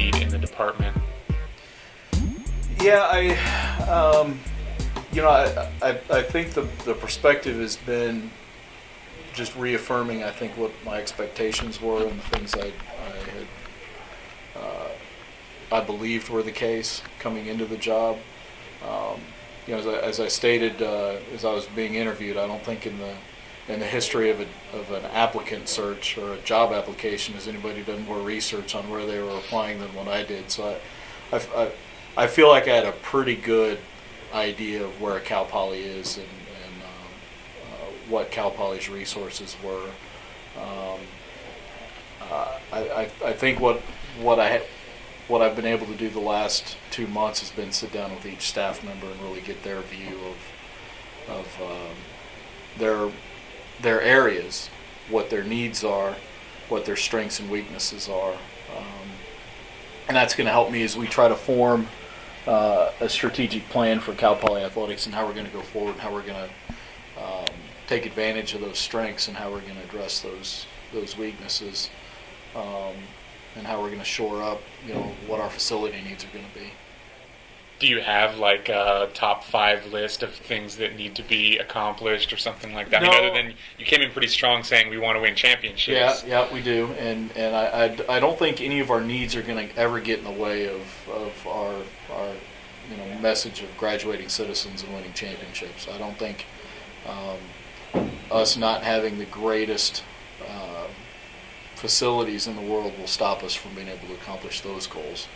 need in the department? Yeah, I think the perspective has been just reaffirming, I think, what my expectations were and the things I believed were the case coming into the job. As I stated as I was being interviewed, I don't think in the history of an applicant search or a job application has anybody done more research on where they were applying than what I did. So I feel like I had a pretty good idea of where Cal Poly is and what Cal Poly's resources were. I think what I've been able to do the last 2 months has been sit down with each staff member and really get their view of their areas, what their needs are, what their strengths and weaknesses are, and that's going to help me as we try to form a strategic plan for Cal Poly athletics and how we're going to go forward and how we're going to take advantage of those strengths and how we're going to address those weaknesses, and how we're going to shore up, what our facility needs are going to be. Do you have like a top 5 list of things that need to be accomplished or something like that? No. I mean, other than you came in pretty strong saying we want to win championships. Yeah, we do, and I don't think any of our needs are going to ever get in the way of our message of graduating citizens and winning championships. I don't think us not having the greatest facilities in the world will stop us from being able to accomplish those goals.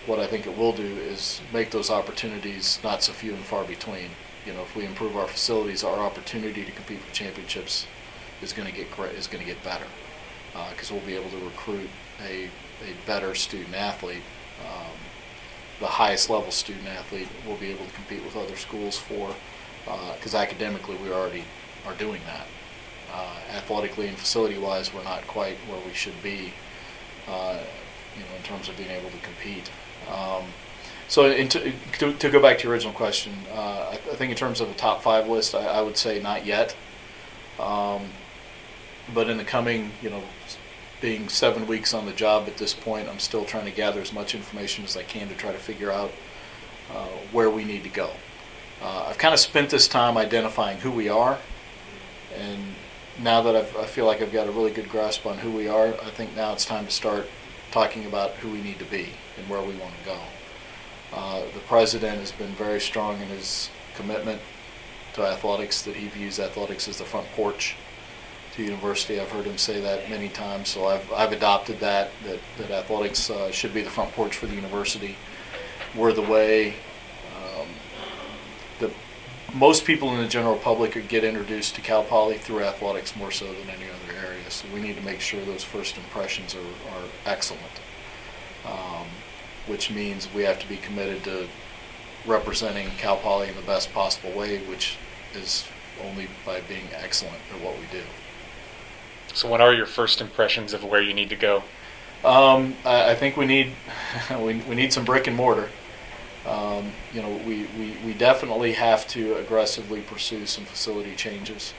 What I think it will do is make those opportunities not so few and far between. If we improve our facilities, our opportunity to compete for championships is going to get better, because we'll be able to recruit a better student athlete, the highest level student athlete. We'll be able to compete with other schools for, because academically we already are doing that. Athletically and facility-wise, we're not quite where we should be, in terms of being able to compete. To go back to your original question, I think in terms of a top 5 list, I would say not yet. But in the coming, being 7 weeks on the job at this point, I'm still trying to gather as much information as I can to try to figure out where we need to go. I've kind of spent this time identifying who we are, and now that I feel like I've got a really good grasp on who we are, I think now it's time to start talking about who we need to be and where we want to go. The president has been very strong in his commitment to athletics, that he views athletics as the front porch to the university. I've heard him say that many times, so I've adopted that athletics should be the front porch for the university. We're the way that most people in the general public get introduced to Cal Poly through athletics more so than any other area. So we need to make sure those first impressions are excellent, which means we have to be committed to representing Cal Poly in the best possible way, which is only by being excellent at what we do. So what are your first impressions of where you need to go? I think we need we need some brick and mortar. We definitely have to aggressively pursue some facility changes.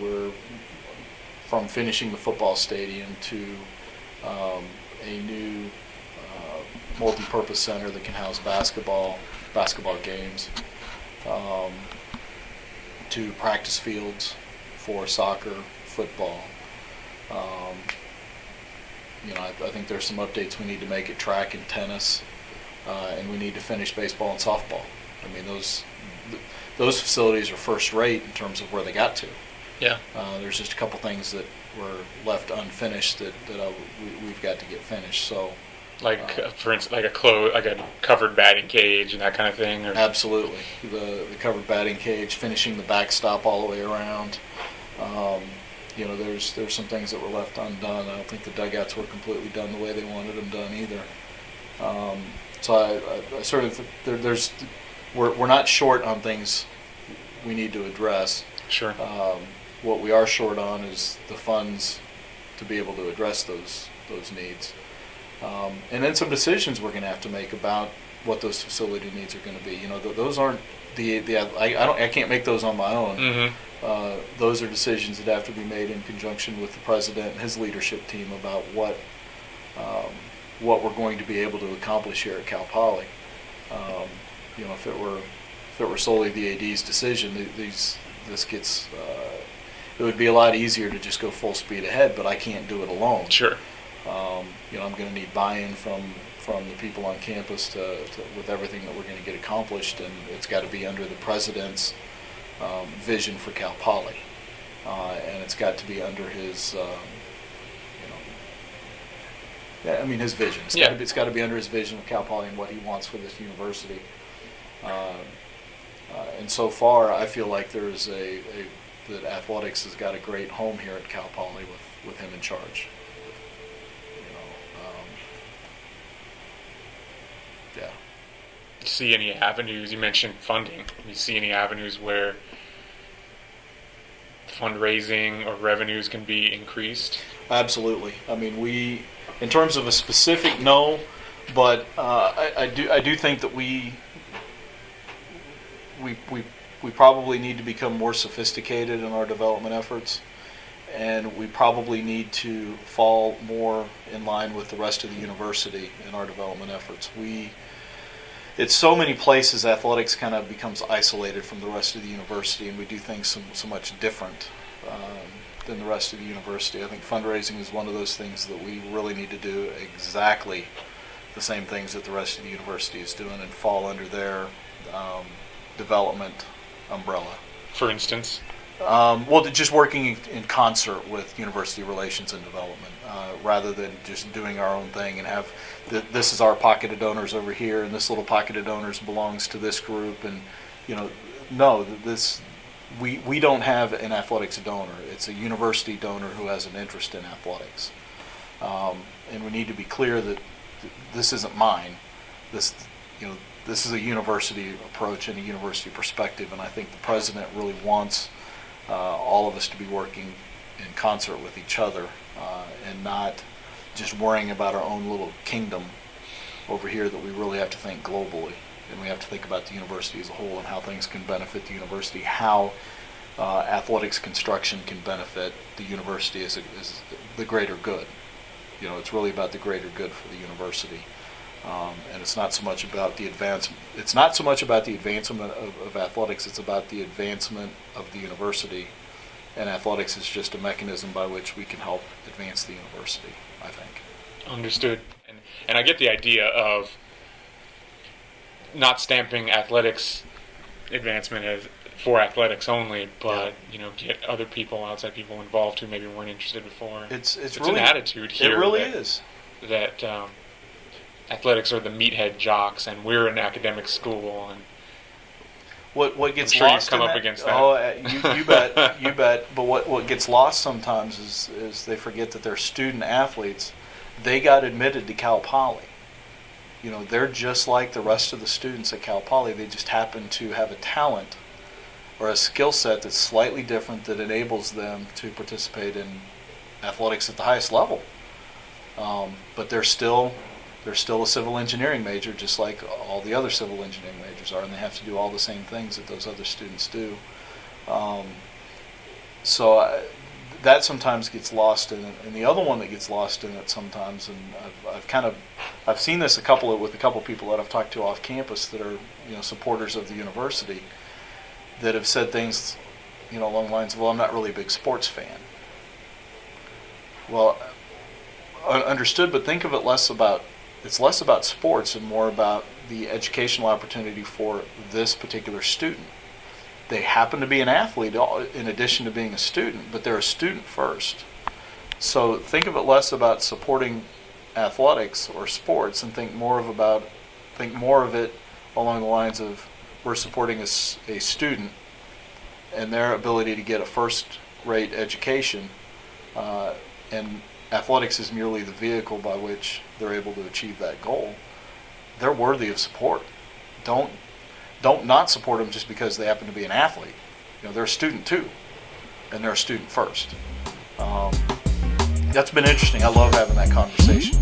We're from finishing the football stadium to a new multi-purpose center that can house basketball games, to practice fields for soccer, football. I think there's some updates we need to make at track and tennis, and we need to finish baseball and softball. I mean, those facilities are first rate in terms of where they got to. Yeah. There's just a couple things that were left unfinished that we've got to get finished. So, for instance, like a covered batting cage and that kind of thing. Or? Absolutely, the covered batting cage, finishing the backstop all the way around. There's some things that were left undone. I don't think the dugouts were completely done the way they wanted them done either. So I sort of we're not short on things we need to address. Sure. What we are short on is the funds to be able to address those needs, and then some decisions we're going to have to make about what those facility needs are going to be. Those aren't I can't make those on my own. Mm-hmm. Those are decisions that have to be made in conjunction with the president and his leadership team about what what we're going to be able to accomplish here at Cal Poly. If it were solely the AD's decision, this gets it would be a lot easier to just go full speed ahead, but I can't do it alone. Sure. I'm going to need buy-in from the people on campus with everything that we're going to get accomplished, and it's got to be under the president's vision for Cal Poly, and it's got to be under his his vision. It's got to be under his vision of Cal Poly and what he wants for this university. And so far, I feel like there's that athletics has got a great home here at Cal Poly with him in charge. Yeah. See any avenues? You mentioned funding. You see any avenues where fundraising or revenues can be increased? Absolutely. I mean, in terms of a specific, no, but I do think that we probably need to become more sophisticated in our development efforts, and we probably need to fall more in line with the rest of the university in our development efforts. It's so many places athletics kind of becomes isolated from the rest of the university, and we do things so much different than the rest of the university. I think fundraising is one of those things that we really need to do exactly the same things that the rest of the university is doing and fall under their development umbrella. For instance? Just working in concert with university relations and development, rather than just doing our own thing and have this is our pocket of donors over here, and this little pocket of donors belongs to this group, and no, we don't have an athletics donor. It's a university donor who has an interest in athletics, and we need to be clear that this isn't mine. This is a university approach and a university perspective, and I think the president really wants all of us to be working in concert with each other, and not just worrying about our own little kingdom over here, that we really have to think globally, and we have to think about the university as a whole and how things can benefit the university, how athletics construction can benefit the university as the greater good. It's really about the greater good for the university. And it's not so much about the advancement. It's not so much about the advancement of athletics. It's about the advancement of the university, and athletics is just a mechanism by which we can help advance the university, I think. Understood. And I get the idea of not stamping athletics advancement as for athletics only, but get other people, outside people involved who maybe weren't interested before. It's really an attitude here. It really is. That athletics are the meathead jocks, and we're an academic school. And what gets I'm sure lost you've come in up that, against that. Oh, you bet, you bet. But what gets lost sometimes is they forget that they're student athletes. They got admitted to Cal Poly. They're just like the rest of the students at Cal Poly. They just happen to have a talent or a skill set that's slightly different that enables them to participate in athletics at the highest level. But they're still a civil engineering major, just like all the other civil engineering majors are, and they have to do all the same things that those other students do. That sometimes gets lost in it, and the other one that gets lost in it sometimes, and I've seen this with a couple people that I've talked to off campus that are supporters of the university, that have said things along the lines of, well, I'm not really a big sports fan. Well, understood, but think of it less about sports and more about the educational opportunity for this particular student. They happen to be an athlete in addition to being a student, but they're a student first. So think of it less about supporting athletics or sports, and think more of it along the lines of, we're supporting a student and their ability to get a first-rate education, and athletics is merely the vehicle by which they're able to achieve that goal. They're worthy of support. Don't not support them just because they happen to be an athlete. They're a student too, and they're a student first. That's been interesting. I love having that conversation.